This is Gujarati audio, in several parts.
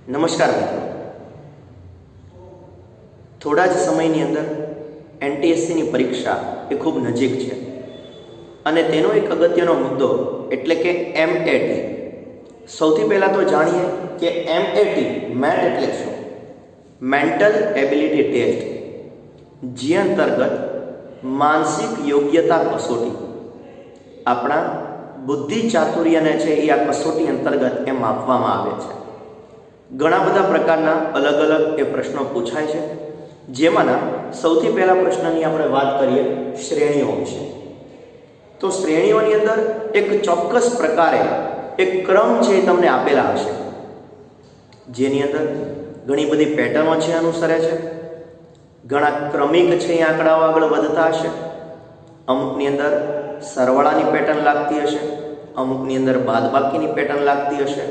નમસ્કાર મિત્રો, થોડા જ સમયની અંદર એનટીએસસીની પરીક્ષા એ ખૂબ નજીક છે અને તેનો એક અગત્યનો મુદ્દો એટલે કે એમએટી. સૌથી પહેલાં તો જાણીએ કે એમએટી મેટ એટલે શું? મેન્ટલ એબિલિટી ટેસ્ટ, જે અંતર્ગત માનસિક યોગ્યતા કસોટી. આપણા બુદ્ધિ ચાતુર્યને છે એ આ કસોટી અંતર્ગત એ માપવામાં આવે છે. ઘણા બધા પ્રકારના અલગ અલગ એ પ્રશ્નો પૂછાય છે, જેમાંના સૌથી પહેલા પ્રશ્નની આપણે વાત કરીએ શ્રેણીઓ વિશે. તો શ્રેણીઓની અંદર એક ચોક્કસ પ્રકારે એક ક્રમ છે એ તમને આપેલા હશે, જેની અંદર ઘણી બધી પેટર્નો છે અનુસરે છે. ઘણા ક્રમિક છે એ આંકડાઓ આગળ વધતા હશે. અમુકની અંદર સરવાળાની પેટર્ન લાગતી હશે, અમુકની અંદર બાદબાકીની પેટર્ન લાગતી હશે,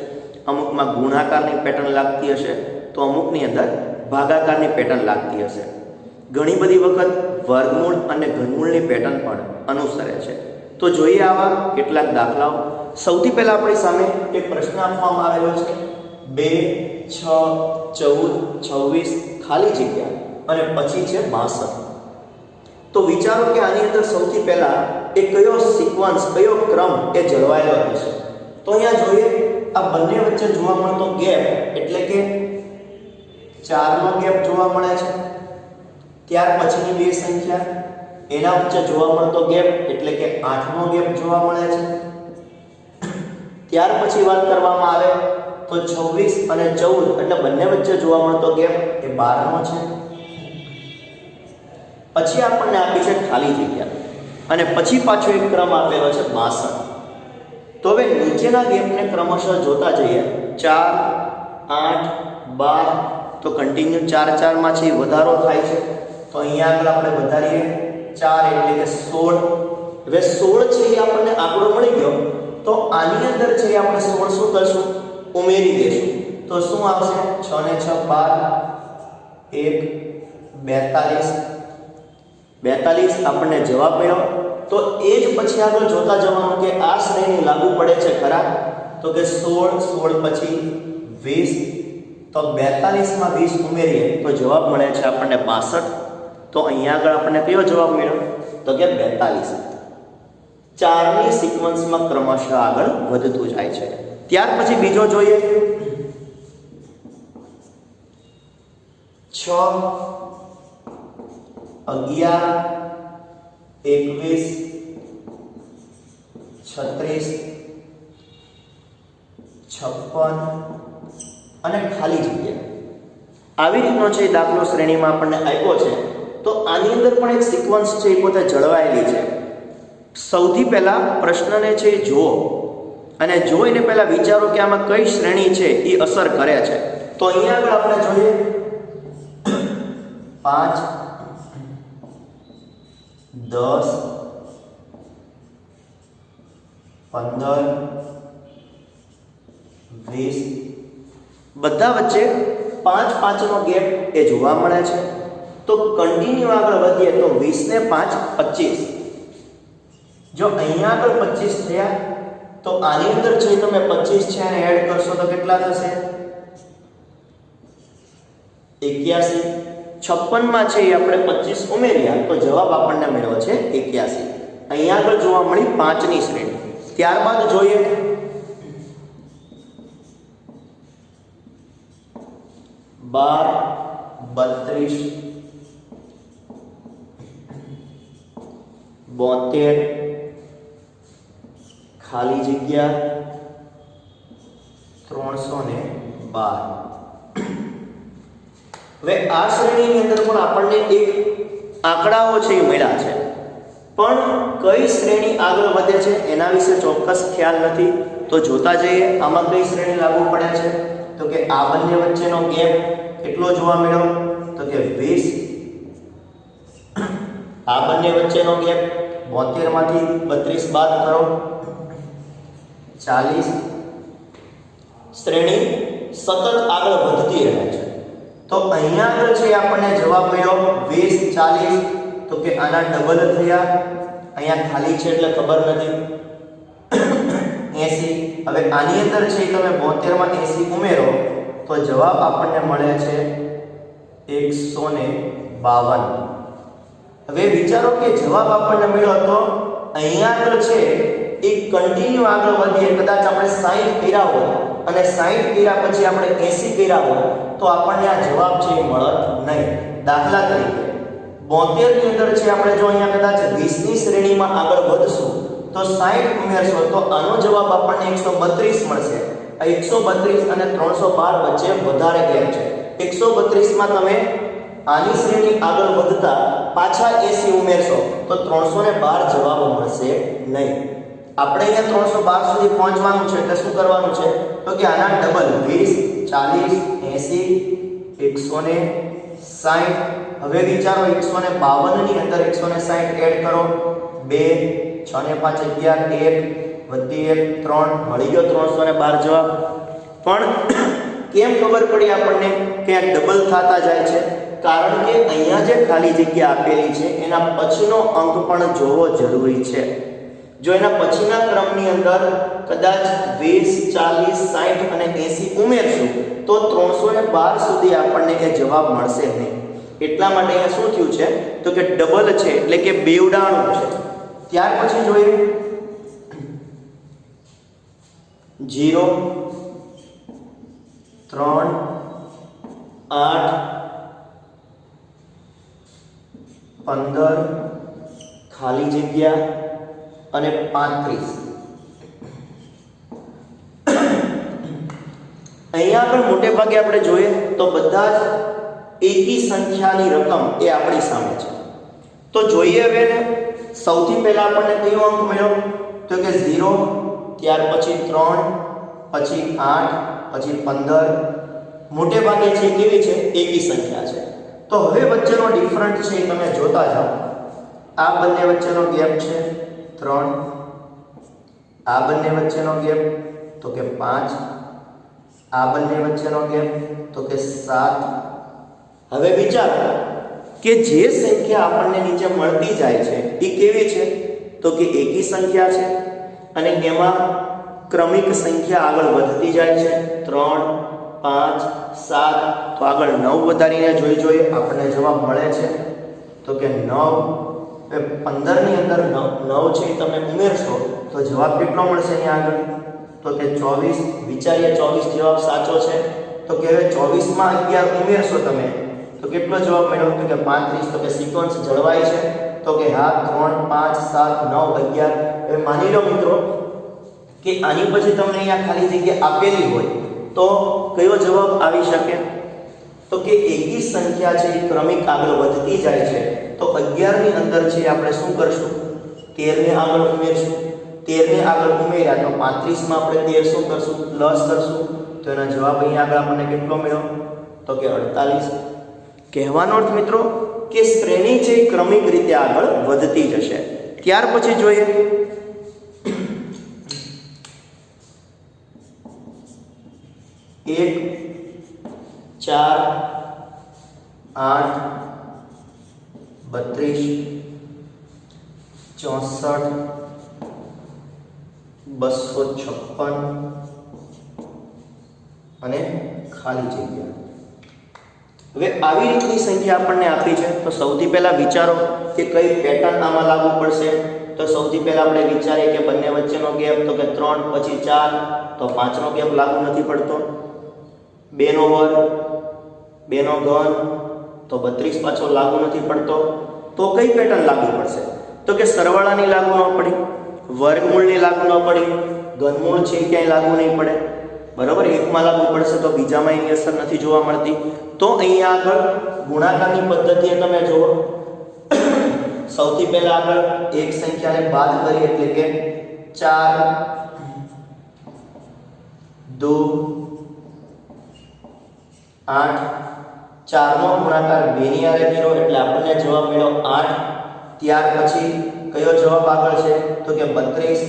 અમુકમાં ગુણાકારની પેટર્ન લાગતી હશે, તો અમુકની અંદર ભાગાકારની પેટર્ન લાગતી હશે. ઘણી બધી વખત વર્ગમૂળ અને ઘનમૂળની પેટર્ન પણ અનુસરે છે. તો જોઈએ આવા કેટલાક દાખલાઓ. સૌથી પહેલા આપણી સામે એક પ્રશ્ન આપવામાં આવેલો છે 2, 6, 14, 26 ખાલી જગ્યા અને પછી છે 62. તો વિચારો કે આની અંદર સૌથી પહેલા એ કયો સિક્વન્સ, કયો ક્રમ એ જળવાયેલો હશે. તો અહીંયા જોઈએ આ બંને વચ્ચે જોવા મળતો ગેપ એટલે કે 4 નો ગેપ જોવા મળે છે. ત્યાર પછીની બે સંખ્યા એના વચ્ચે જોવા મળતો ગેપ એટલે કે 8 નો ગેપ જોવા મળે છે. ત્યાર પછી વાત કરવામાં આવે તો 26 અને 14 એટલે બંને વચ્ચે જોવા મળતો ગેપ એ 12 નો છે. પછી આપણને આપી છે ખાલી જગ્યા અને પછી પાછો એક ક્રમ આપેલો છે 62. તો હવે નીચેના ગેપને ક્રમશઃ જોતા જઈએ. 4, 8, 12 તો કન્ટિન્યુ 4 4 માં છે વધારો થાય છે. તો અહીંયા આગળ આપણે વધારીએ 4 એટલે કે 16. હવે 16 છે એ આપણને આંકડો મળી ગયો, તો આની અંદર છે આપણે 16 શું કરશું? ઉમેરી દેશું. તો શું આવશે? 6 ને 6 12, 1 42. 42 આપણને જવાબ મળ્યો. તો એ જ પછી આગળ જોતા જવાનું કે આ શ્રેણી લાગુ પડે છે ખરા? તો કે 16 16 પછી 20, તો 42 માં 20 ઉમેરીએ તો જવાબ મળે છે આપણને 62. તો અહીંયા આગળ આપણને કયો જવાબ મળ્યો? તો કે 42. 4ની સિક્વન્સમાં ક્રમશઃ આગળ વધતું જાય છે. ત્યાર પછી બીજો જોઈએ 6, 11, 21, 36, 56 અને ખાલી જગ્યા. આવી રીતનો છે દાખલો શ્રેણીમાં આપણને આપ્યો છે. તો આની અંદર પણ એક સિક્વન્સ છે એ પોતે જળવાયેલી છે. સૌથી પહેલા પ્રશ્નને છે જુઓ અને જોઈને પહેલા વિચારો કે આમાં કઈ શ્રેણી છે એ અસર કરે છે. તો અહીંયા આગળ આપણે જોઈએ 5, 10, 15, 20 બધા વચ્ચે 5 5 નો ગેપ એ જોવા મળે છે. તો કન્ટિન્યુ આગળ વધીએ તો 20 ને 5 25. જો અહીંયા આગળ 25 થયા તો આની અંદર છે તમે 25 છે અને એડ કરશો તો કેટલા થશે? 81. 56 માં છે એ આપણે 25 ઉમેર્યા તો જવાબ આપણને મળ્યો છે 81. અહીંયા આગળ જોવા મળી 5 ની શ્રેણી. ત્યારબાદ જોઈએ 12, 32, 72 ખાલી જગ્યા 312. હવે આ શ્રેણીની અંદર પણ આપણને એક આંકડાઓ છે એ મળ્યા છે, પણ કઈ શ્રેણી આગળ વધે છે એના વિશે ચોક્કસ ખ્યાલ નથી. તો જોતા જઈએ આમાં કઈ શ્રેણી લાગુ પડે છે. તો કે આ બંને વચ્ચેનો ગેપ કેટલો જોવા મળ્યો? તો કે 20. આ બંને વચ્ચેનો ગેપ 72 માંથી 32 બાદ કરો 40. શ્રેણી સતત આગળ વધતી રહે છે. તો અહીંયા આગળ છે આપણને જવાબ મળ્યો 20, 40. તો કે આના ડબલ થયા. અહીંયા ખાલી છે એટલે ખબર નથી. 80. હવે આની અંદર છે તમે 72 માં 80 ઉમેરો તો જવાબ આપણને મળે છે 152. હવે વિચારો કે જવાબ આપણને મળ્યો તો અહીંયા આગળ છે એ કન્ટિન્યુ આગળ વધીએ, કદાચ આપણે 60 કર્યા હોય અને 60 કર્યા પછી આપણે 80 કર્યા હોય તો આપણને આ જવાબ છે એ મળત નહીં. દાખલા તરીકે 72 ની અંદર છે આપણે જો અહીંયા કદાચ 20 ની શ્રેણીમાં આગળ વધશું તો 60 ઉમેરશો તો આનો જવાબ આપણને 132 મળશે. આ 132 અને 312 વચ્ચે વધારે ગેપ છે. 132 માં તમે આની શ્રેણી આગળ વધતા પાછા 80 ઉમેરશો તો 312 જવાબ મળશે નહીં. આપણે અહીંયા 312 સુધી પહોંચવાનું છે એટલે શું કરવાનું છે તો કે આના ડબલ 20 40 80 160. હવે વિચારો 152 ની અંદર 160 એડ કરો, 2 6 ને 5 11 1 વધી 1 3 મળી ગયો 312 જવાબ. પણ કેમ ખબર પડી આપણને કે આ ડબલ થતા જાય છે? કારણ કે અહીંયા જે ખાલી જગ્યા આપેલી છે એના પછીનો અંક પણ જોવો જરૂરી છે. જો એના પછીના ક્રમની અંદર કદાચ 20 40 60 અને 80 ઉમેરશું તો 312 સુધી આપણને એ જવાબ મળશે નહીં. એટલા માટે અહીંયા શું થયું છે તો કે ડબલ છે એટલે કે બેવડાણું છે. ત્યાર પછી જોઈએ 0 3 8 15 ખાલી જગ્યા અને 35. અહીંયા આગળ મોટે ભાગે આપણે જોઈએ તો બધા જ એકી સંખ્યાની રકમ એ આપણી સામે છે. તો જોઈએ હવે ને સૌથી પહેલા આપણને કયો અંક મળ્યો તો કે 0, ત્યાર પછી 3, પછી 8, પછી 15. મોટે ભાગે છે કેવી છે એકી સંખ્યા છે. તો હવે વચ્ચેનો ડિફરન્ટ છે તમે જોતા જાઓ. આ બંને વચ્ચેનો ગેપ છે 3, આ બંને વચ્ચેનો ગેપ તો કે 5, આ બંને વચ્ચેનો ગેપ તો કે 7. હવે વિચારો કે જે સંખ્યા આપણને નીચે મળતી જાય છે એ કેવી છે તો કે એકી સંખ્યા છે અને એમાં ક્રમિક સંખ્યા આગળ વધતી જાય છે 3 5 7. તો આગળ 9 વધારીને જોઈએ આપણને જવાબ મળે છે તો કે 9. 15 ની અંદર 9 છે તમે ઉમેરશો તો જવાબ કેટલો મળશે અહીંયા આગળ તો કે 24. વિચારીએ 24 જવાબ સાચો છે તો કે હવે 24 માં 11 ઉમેરશો તમે તો કેટલો જવાબ મળ્યો તો કે 35. તો કે સિક્વન્સ જળવાય છે તો કે હા 3 5 7 9 11. હવે માની લો મિત્રો કે આની પછી તમને અહીંયા ખાલી જગ્યા આપેલી હોય તો કયો જવાબ આવી શકે તો કે એકી સંખ્યા છે ક્રમિક આગળ વધતી જાય છે તો 11 ની અંદર છે આપણે શું કરશું 13 ને આગળ ઉમેરશું. 13 ને આગળ ઉમેર્યા તો 35 માં આપણે 13 શું કરશું પ્લસ કરશું તો એનો જવાબ અહીંયા આગળ આપણને કેટલો મળ્યો તો કે 48. કહેવાનો અર્થ મિત્રો કે શ્રેણી છે ક્રમિક રીતે આગળ વધતી જશે. ત્યાર પછી જોઈએ 1 4 8 32 64 256 અને ખાલી જગ્યા. હવે આવી રીતની સંખ્યા આપણને આપી છે તો સૌથી પહેલા વિચારો કે કઈ પેટર્ન આમાં લાગુ પડશે. તો સૌથી પહેલા આપણે વિચારીએ કે બંને વચ્ચેનો ગેપ તો કે 3 પછી 4 તો 5 નો ગેપ લાગુ નથી પડતો. 2 નો વર્ગ 2 નો ઘન તો 32 પાછો લાગુ નથી પડતો. તો કઈ પેટર્ન લાગુ પડશે તો કે સરવાળાની લાગુ ન પડી, વર્ગમૂળની લાગુ ન પડી, ઘનમૂળ છે ક્યાંય લાગુ નહીં પડે બરાબર. એકમાં લાગુ પડશે તો બીજામાં એની અસર નથી જોવા મળતી. તો અહીંયા આગળ ગુણાકારની પદ્ધતિએ તમે જુઓ સૌથી પહેલા આગળ એક સંખ્યાને બાદ કરી એટલે કે 4 2 8. 4 નો ગુણાકાર 2 ની હારે કર્યો એટલે આપણને જવાબ મળ્યો 8. ત્યાર પછી કયો જવાબ આગળ છે તો કે 32.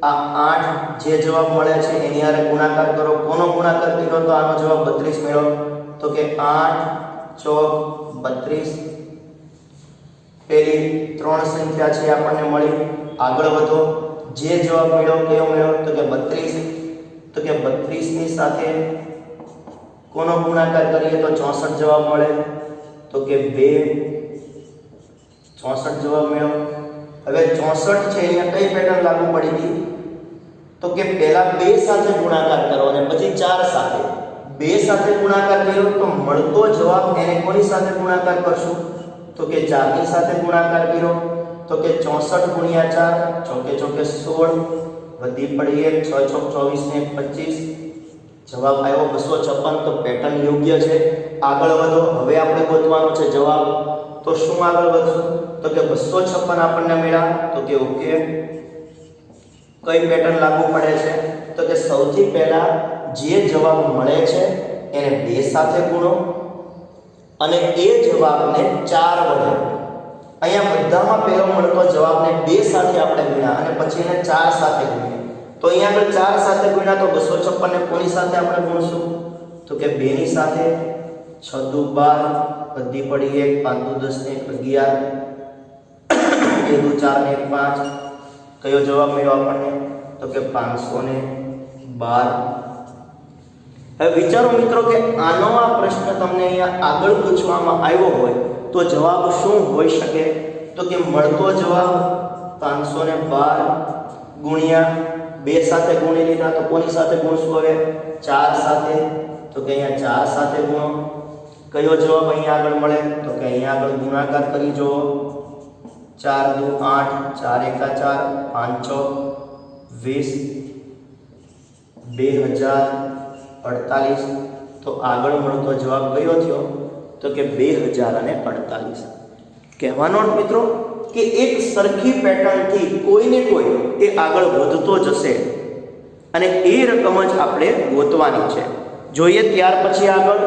આ 8 જે જવાબ મળે છે એની હારે ગુણાકાર કરો. કોનો ગુણાકાર કર્યો તો આનો જવાબ 32 મળ્યો તો કે 8 ચોક 32. પેલી 3 સંખ્યા છે આપણને મળી. આગળ વધો. જે જવાબ મળ્યો કયો મળ્યો તો કે 32. તો કે 32 ની સાથે કોનો ગુણાકાર કરીએ તો 64 જવાબ મળે, તો કે 2, 64 જવાબ મળ્યો। હવે 64 છે અહીંયા કઈ પેટર્ન લાગુ પડી હતી, તો કે પહેલા 2 સાથે ગુણાકાર કરો અને પછી 4 સાથે। 2 સાથે ગુણાકાર કર્યો તો મળતો જવાબ એને કોની સાથે ગુણાકાર કરશું, તો કે 4 ની સાથે ગુણાકાર કર્યો, તો કે 64 ગુણ્યા 4 ચોકે ચોકે 16 વધી પડી 1 6 ચોક 24 ને 25 જવાબ આવ્યો 256। તો પેટર્ન યોગ્ય છે। આગળ વધો, હવે આપણે ગોતવાનો છે જવાબ। તો શું આગળ વધશું, તો કે 256 આપણને મળ્યા, તો કે ઓકે। કઈ પેટર્ન લાગુ પડે છે, તો કે સૌથી પહેલા જે જવાબ મળે છે એને 2 સાથે ગુણો અને એ જવાબને 4 વડે, અહીંયા બધામાં પહેલો મળતો જવાબને 2 સાથે આપણે ગુણ્યા અને પછી એને 4 સાથે ગુણ્યા। તો અહીંયા આગળ 4 સાથે ગુણ્યા તો 256 ને કોની સાથે આપણે ગુણશું, તો કે 2 ની સાથે। 6 દુ 12 વધી પડી 1 5 દુ 10 ને 11 2 દુ 4 ને 5 કયો જવાબ મળ્યો આપણને, તો કે 512। હવે વિચારો મિત્રો કે આનો આ પ્રશ્ન તમને અહીંયા આગળ પૂછવામાં આવ્યો હોય તો જવાબ શું હોઈ શકે, તો કે મળતો જવાબ 512 ગુણ્યા 2 સાથે ગુણી લીધા તો કોની સાથે ગુણશું, હવે 4 સાથે, તો કે અહીંયા 4 સાથે ગુણો। કયો જવાબ અહીંયા આગળ મળે, તો કે અહીંયા આગળ ગુણાકાર કરી જુઓ। 4 દુ 8 4 એકા 4 5 ચોક 20 2048। તો આગળ મળતો જવાબ કયો થયો, તો કે 2048। કહેવાનો અર્થ મિત્રો કે એક સરખી પેટર્નથી કોઈને કોઈ એ આગળ વધતો જશે અને એ રકમ જ આપણે ગોતવાની છે। જોઈએ ત્યાર પછી આગળ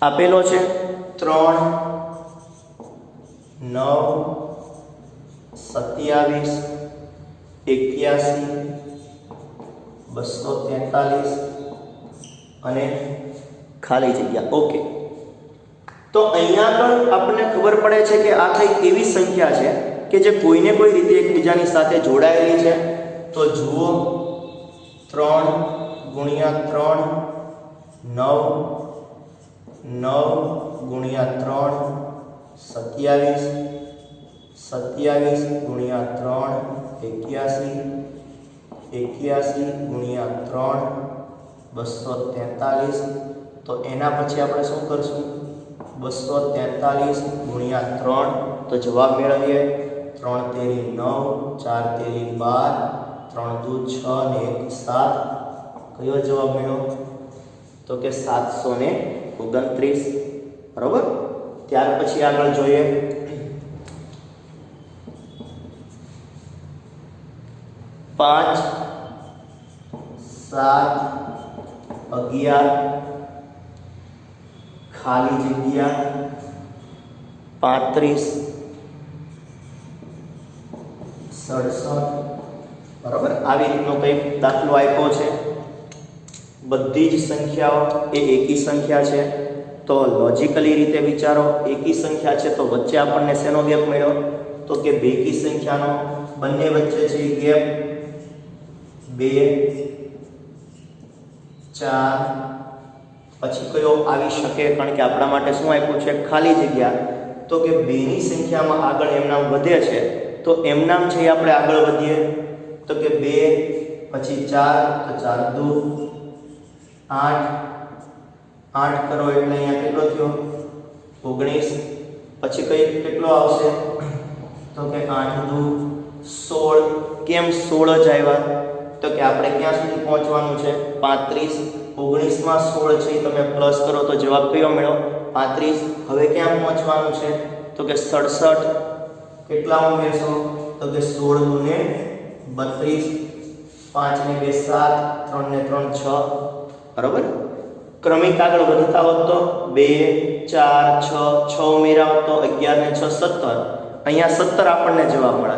આપેલો છે 3 9 27 81 243 અને ખાલી જગ્યા ઓકે। તો અહીંયા પણ આપણને ખબર પડે છે કે આ કંઈક એવી સંખ્યા છે કે જે કોઈને કોઈ રીતે એકબીજાની સાથે જોડાયેલી છે। તો જુઓ 3 ગુણ્યા 3 9 9 ગુણ્યા 3 27 27 ગુણ્યા 3 81 81 ગુણ્યા 3 243। તો એના પછી આપણે શું કરશું, 243 ગુણ્યા 3 તો જવાબ મેળવીએ 3 તેરી 9 4 તેરી 12 3 દુ 6 ને 1 7 કયો જવાબ મળ્યો, તો કે 729 બરોબર। ત્યાર પછી આગળ જોઈએ 5 7 11 ખાલી જગ્યા 35 67 બરાબર। આવી રીતનો કંઈક દાખલો આપ્યો છે। બધી જ સંખ્યાઓ એ એકી સંખ્યા છે તો લોજિકલી રીતે વિચારો, એકી સંખ્યા છે તો વચ્ચે આપણને શેનો ગેપ મળ્યો, તો કે બેકી સંખ્યાનો। બંને વચ્ચે છે ગેપ 2 4 પછી કયો આવી શકે, કારણ કે આપણા માટે શું આપ્યું છે, ખાલી જગ્યા। તો કે 2 ની સંખ્યામાં આગળ એમનામ વધે છે તો એમનામ છે આપણે આગળ વધીએ। તો કે 2 પછી 4 તો 4 દુ 8 8 કરો એટલે અહીંયા કેટલો થયો 19 પછી કઈ કેટલો આવશે, તો કે 8 દુ 16। કેમ 16 જ આવ્યા, તો કે આપણે ક્યાં સુધી પહોંચવાનું છે 35। 19 માં 16 છે તમે પ્લસ કરો તો જવાબ કયો મળ્યો 35। હવે ક્યાં પહોંચવાનું છે, તો કે 67। કેટલા ઉમેરશો, તો કે 16 ગુને 32 5 ને 2 7 3 ને 3 6 બરાબર। ક્રમિક આગળ વધતા હોત તો 2 4 6 6 ઉમેર્યા હોત તો 11 ને 6 17। અહીંયા 17 આપણને જવાબ મળે।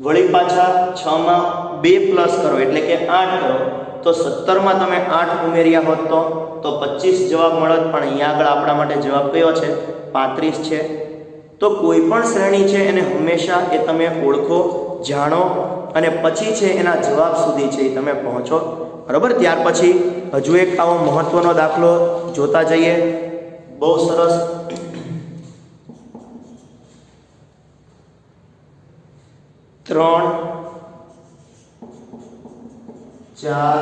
વળી પાછા 6 માં 2 પ્લસ કરો એટલે કે 8 કરો તો 17 માં તમે 8 ઉમેર્યા હોત તો 25 જવાબ મળત, પણ અહીંયા આગળ આપણા માટે જવાબ કયો છે 35 છે। તો કોઈ પણ શ્રેણી છે એને હંમેશા એ તમે ઓળખો, જાણો અને પછી છે એના જવાબ સુધી છે એ તમે પહોંચો, બરાબર. ત્યાર પછી હજુ એક આવો મહત્વનો દાખલો જોતા જઈએ. બહુ સરસ. 3 4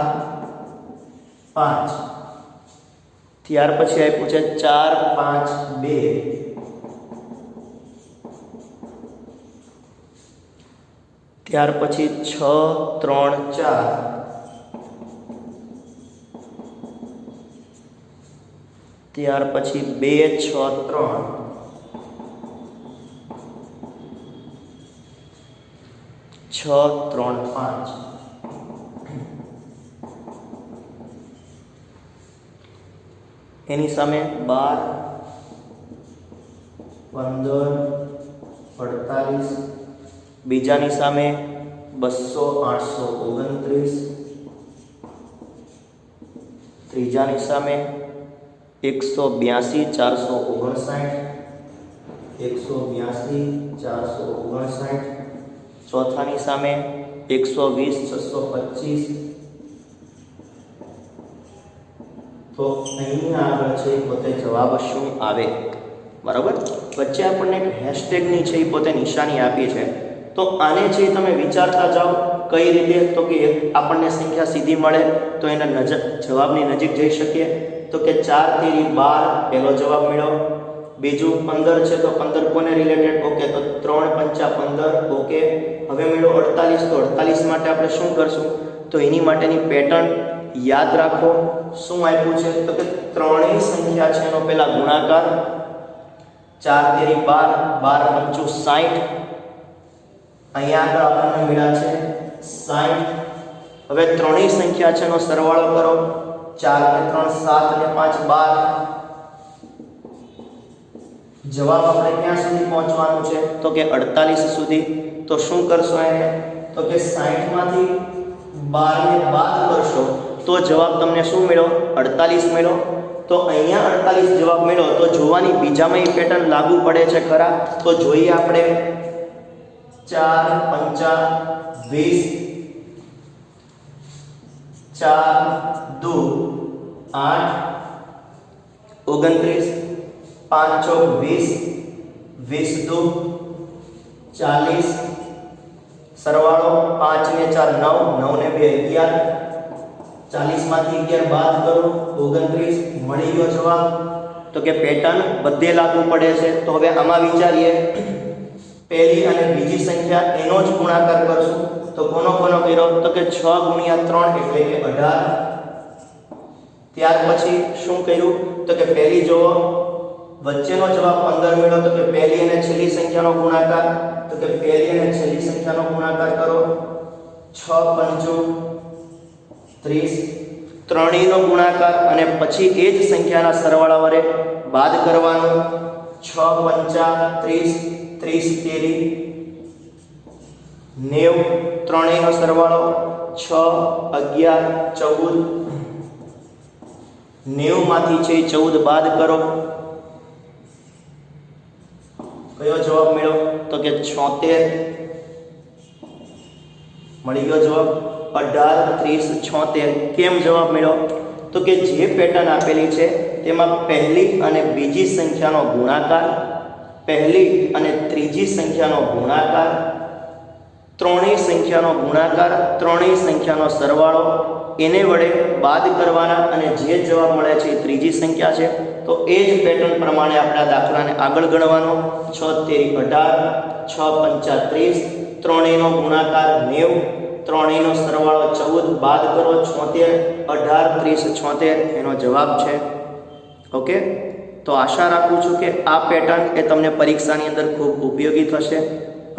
5. ત્યાર પછી આપ્યું છે 4 5 2. ત્યાર પછી 6 3 4. ત્યાર પછી 2 6 3. છ 3 5. એની સામે 12 15 48. બીજાની સામે 200 829. ત્રીજાની સામે 182 459. 182 459. ચોથાની સામે 120 625. તો અહીંયા આગળ છે પોતે જવાબ શું આવે, બરાબર. વચ્ચે આપણને એક હેશટેગની છે એ પોતે નિશાની આપી છે. તો આને છે તમે વિચારતા જાઓ કઈ રીતે, તો કે આપણને સંખ્યા સીધી મળે તો એના જવાબની નજીક જઈ શકીએ. તો કે 4 તેરી 12 પહેલો જવાબ મળ્યો. બીજું 15 છે તો 15 કોને રિલેટેડ, ઓકે, તો 3 પંચા 15, ઓકે. હવે મળ્યો 48, તો 48 માટે આપણે શું કરશું, તો એની માટેની પેટર્ન યાદ રાખો. શું આપ્યું છે, તો કે ત્રણેય સંખ્યા છે એનો પહેલા ગુણાકાર. 4 તેરી 12, 12 પંચું 60. અહીંયા આગળ આપણને મળ્યા છે 60. હવે ત્રણેય સંખ્યા છે એનો સરવાળો કરો. 4 ને 3 7 ને 5 12. જવાબ આપણે ક્યાં સુધી પહોંચવાનું છે, તો કે 48 સુધી. તો શું કરશો એને, તો કે 60 માંથી 12 ને બાદ કરશો તો જવાબ તમને શું મળ્યો, 48 મળ્યો. તો અહીંયા 48 જવાબ મળ્યો. તો જોવાની બીજામાં એ પેટર્ન લાગુ પડે છે ખરા, તો જોઈએ આપણે. 4 પંચા 20, 4 2 8 29, 5 ચોક 20, 20 2 40. સરવાળો 5 ને 4 9, 9 ને 2 11. 40 માંથી 11 બાદ કરો, 29. મળી ગયો જવાબ. તો કે પેટર્ન બધે લાગુ પડે છે. તો હવે આમાં વિચારીએ, પહેલી અને બીજી સંખ્યા એનો જ ગુણાકાર કરશું. તો કોનો કર્યો, તો કે 6 ગુણ્યા 3 એટલે કે 18. ત્યાર પછી શું કર્યું, તો કે પહેલી જોવો, વચ્ચેનો જવાબ 15 મળ્યો. તો કે પહેલી અને છેલ્લી સંખ્યાનો ગુણાકાર, તો કે પહેલી અને છેલ્લી સંખ્યાનો ગુણાકાર કરો. 6 પંચું 30. ત્રણેયનો ગુણાકાર અને પછી એ જ સંખ્યાના સરવાળા વડે બાદ કરવાનો. 6 પંચા 30, 30 તેરી 90. ત્રણેયનો સરવાળો 6 11 14. 90 માંથી છે 14 બાદ કરો. કયો જવાબ મળ્યો, તો કે 76. મળી ગયો જવાબ. 18 30 76. કેમ જવાબ મળ્યો, તો કે જે પેટર્ન આપેલી છે તેમાં પહેલી અને બીજી સંખ્યાનો ગુણાકાર, પહેલી અને ત્રીજી સંખ્યાનો ગુણાકાર, ત્રણેય સંખ્યાનો ગુણાકાર, ત્રણેય સંખ્યાનો સરવાળો, એને વડે બાદ કરવાના અને જે જવાબ મળે છે એ ત્રીજી સંખ્યા છે. તો એ જ પેટર્ન પ્રમાણે આપણે આ દાખલાને આગળ ગણવાનો. 6 તેરી 18, 6 પંચા 30, ત્રણેયનો ગુણાકાર 90, ત્રણેયનો સરવાળો 14, બાદ કરો 76, 18 30 76 એનો જવાબ છે. ઓકે, તો આશા રાખું છું કે આ પેટર્ન એ તમને પરીક્ષાની અંદર ખૂબ ઉપયોગી થશે.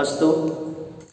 અસ્તુ.